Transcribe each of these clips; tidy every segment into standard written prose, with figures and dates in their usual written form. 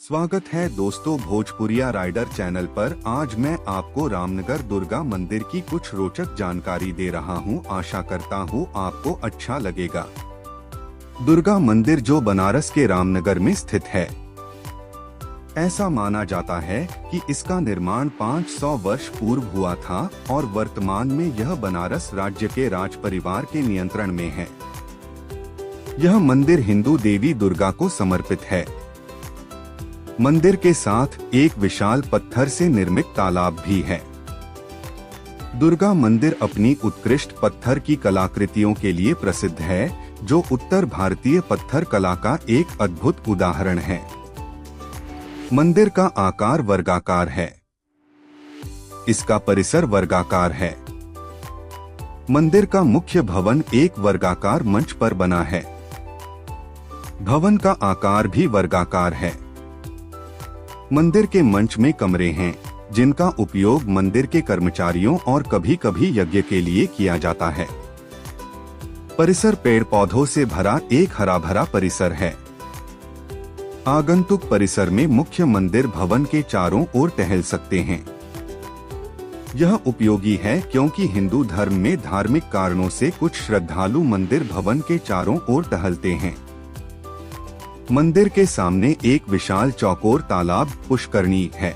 स्वागत है दोस्तों भोजपुरिया राइडर चैनल पर। आज मैं आपको रामनगर दुर्गा मंदिर की कुछ रोचक जानकारी दे रहा हूं। आशा करता हूं आपको अच्छा लगेगा। दुर्गा मंदिर जो बनारस के रामनगर में स्थित है, ऐसा माना जाता है कि इसका निर्माण 500 वर्ष पूर्व हुआ था और वर्तमान में यह बनारस राज्य के राज परिवार के नियंत्रण में है। यह मंदिर हिंदू देवी दुर्गा को समर्पित है। मंदिर के साथ एक विशाल पत्थर से निर्मित तालाब भी है। दुर्गा मंदिर अपनी उत्कृष्ट पत्थर की कलाकृतियों के लिए प्रसिद्ध है, जो उत्तर भारतीय पत्थर कला का एक अद्भुत उदाहरण है। मंदिर का आकार वर्गाकार है। इसका परिसर वर्गाकार है। मंदिर का मुख्य भवन एक वर्गाकार मंच पर बना है। भवन का आकार भी वर्गाकार है। मंदिर के मंच में कमरे हैं, जिनका उपयोग मंदिर के कर्मचारियों और कभी कभी यज्ञ के लिए किया जाता है। परिसर पेड़ पौधों से भरा एक हरा भरा परिसर है। आगंतुक परिसर में मुख्य मंदिर भवन के चारों ओर टहल सकते हैं। यह उपयोगी है क्योंकि हिंदू धर्म में धार्मिक कारणों से कुछ श्रद्धालु मंदिर भवन के चारों ओर टहलते हैं। मंदिर के सामने एक विशाल चौकोर तालाब पुष्करणी है।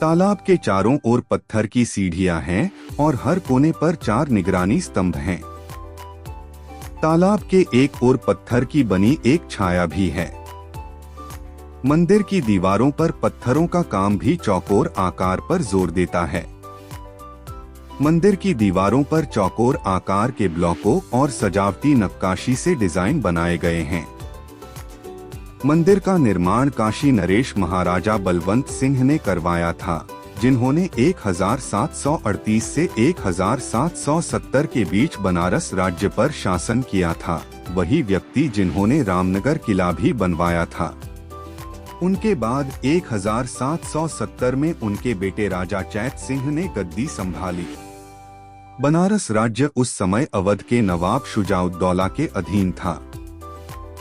तालाब के चारों ओर पत्थर की सीढ़ियां हैं और हर कोने पर 4 निगरानी स्तंभ हैं। तालाब के एक ओर पत्थर की बनी एक छाया भी है। मंदिर की दीवारों पर पत्थरों का काम भी चौकोर आकार पर जोर देता है। मंदिर की दीवारों पर चौकोर आकार के ब्लॉकों और सजावटी नक्काशी से डिजाइन बनाए गए हैं। मंदिर का निर्माण काशी नरेश महाराजा बलवंत सिंह ने करवाया था, जिन्होंने 1738 से 1770 के बीच बनारस राज्य पर शासन किया था। वही व्यक्ति जिन्होंने रामनगर किला भी बनवाया था। उनके बाद 1770 में उनके बेटे राजा चैत सिंह ने गद्दी संभाली। बनारस राज्य उस समय अवध के नवाब शुजाउद्दौला के अधीन था।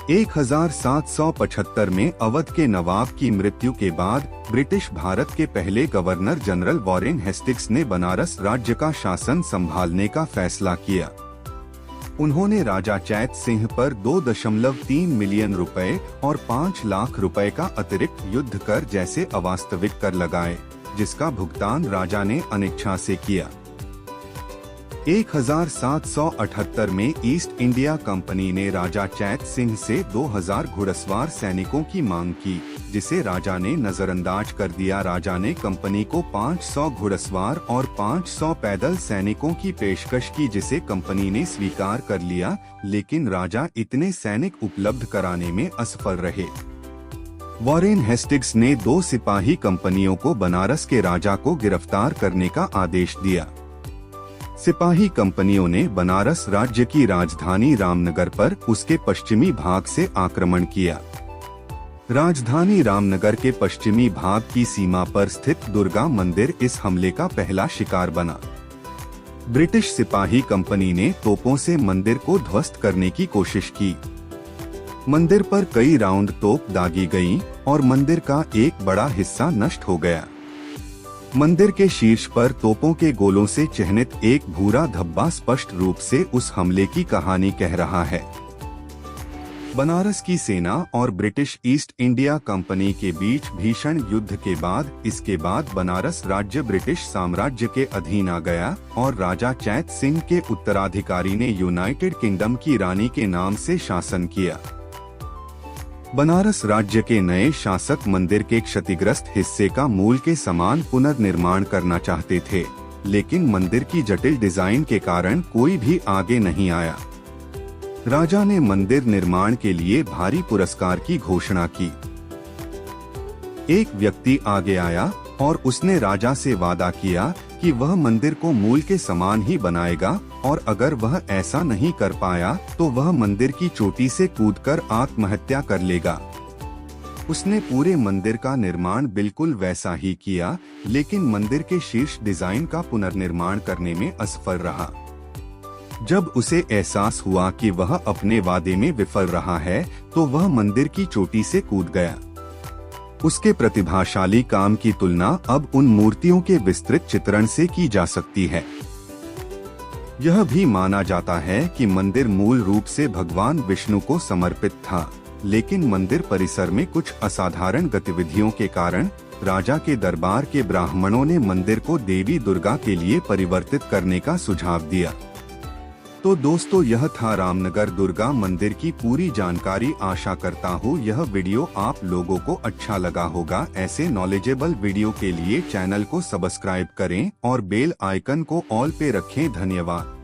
1775 में अवध के नवाब की मृत्यु के बाद ब्रिटिश भारत के पहले गवर्नर जनरल वॉरेन हेस्टिंग्स ने बनारस राज्य का शासन संभालने का फैसला किया। उन्होंने राजा चैत सिंह पर 2.3 मिलियन रुपए और 5 लाख रुपए का अतिरिक्त युद्ध कर जैसे अवास्तविक कर लगाए, जिसका भुगतान राजा ने अनिच्छा से किया। 1778 में ईस्ट इंडिया कंपनी ने राजा चैत सिंह से 2000 घुड़सवार सैनिकों की मांग की, जिसे राजा ने नजरअंदाज कर दिया। राजा ने कंपनी को 500 घुड़सवार और 500 पैदल सैनिकों की पेशकश की, जिसे कंपनी ने स्वीकार कर लिया, लेकिन राजा इतने सैनिक उपलब्ध कराने में असफल रहे। वॉरेन हेस्टिंग्स ने 2 सिपाही कंपनियों को बनारस के राजा को गिरफ्तार करने का आदेश दिया। सिपाही कंपनियों ने बनारस राज्य की राजधानी रामनगर पर उसके पश्चिमी भाग से आक्रमण किया। राजधानी रामनगर के पश्चिमी भाग की सीमा पर स्थित दुर्गा मंदिर इस हमले का पहला शिकार बना। ब्रिटिश सिपाही कंपनी ने तोपों से मंदिर को ध्वस्त करने की कोशिश की। मंदिर पर कई राउंड तोप दागी गईं और मंदिर का एक बड़ा हिस्सा नष्ट हो गया। मंदिर के शीर्ष पर तोपों के गोलों से चिह्नित एक भूरा धब्बा स्पष्ट रूप से उस हमले की कहानी कह रहा है। बनारस की सेना और ब्रिटिश ईस्ट इंडिया कंपनी के बीच भीषण युद्ध के बाद इसके बाद बनारस राज्य ब्रिटिश साम्राज्य के अधीन आ गया और राजा चैत सिंह के उत्तराधिकारी ने यूनाइटेड किंगडम की रानी के नाम से शासन किया। बनारस राज्य के नए शासक मंदिर के क्षतिग्रस्त हिस्से का मूल के समान पुनर्निर्माण करना चाहते थे, लेकिन मंदिर की जटिल डिजाइन के कारण कोई भी आगे नहीं आया। राजा ने मंदिर निर्माण के लिए भारी पुरस्कार की घोषणा की। एक व्यक्ति आगे आया और उसने राजा से वादा किया कि वह मंदिर को मूल के समान ही बनाएगा और अगर वह ऐसा नहीं कर पाया तो वह मंदिर की चोटी से कूदकर आत्महत्या कर लेगा। उसने पूरे मंदिर का निर्माण बिल्कुल वैसा ही किया, लेकिन मंदिर के शीर्ष डिजाइन का पुनर्निर्माण करने में असफल रहा। जब उसे एहसास हुआ कि वह अपने वादे में विफल रहा है, तो वह मंदिर की चोटी से कूद गया। उसके प्रतिभाशाली काम की तुलना अब उन मूर्तियों के विस्तृत चित्रण से की जा सकती है। यह भी माना जाता है कि मंदिर मूल रूप से भगवान विष्णु को समर्पित था, लेकिन मंदिर परिसर में कुछ असाधारण गतिविधियों के कारण राजा के दरबार के ब्राह्मणों ने मंदिर को देवी दुर्गा के लिए परिवर्तित करने का सुझाव दिया। तो दोस्तों, यह था रामनगर दुर्गा मंदिर की पूरी जानकारी। आशा करता हूँ यह वीडियो आप लोगों को अच्छा लगा होगा। ऐसे नॉलेजेबल वीडियो के लिए चैनल को सब्सक्राइब करें और बेल आइकन को ऑल पे रखें। धन्यवाद।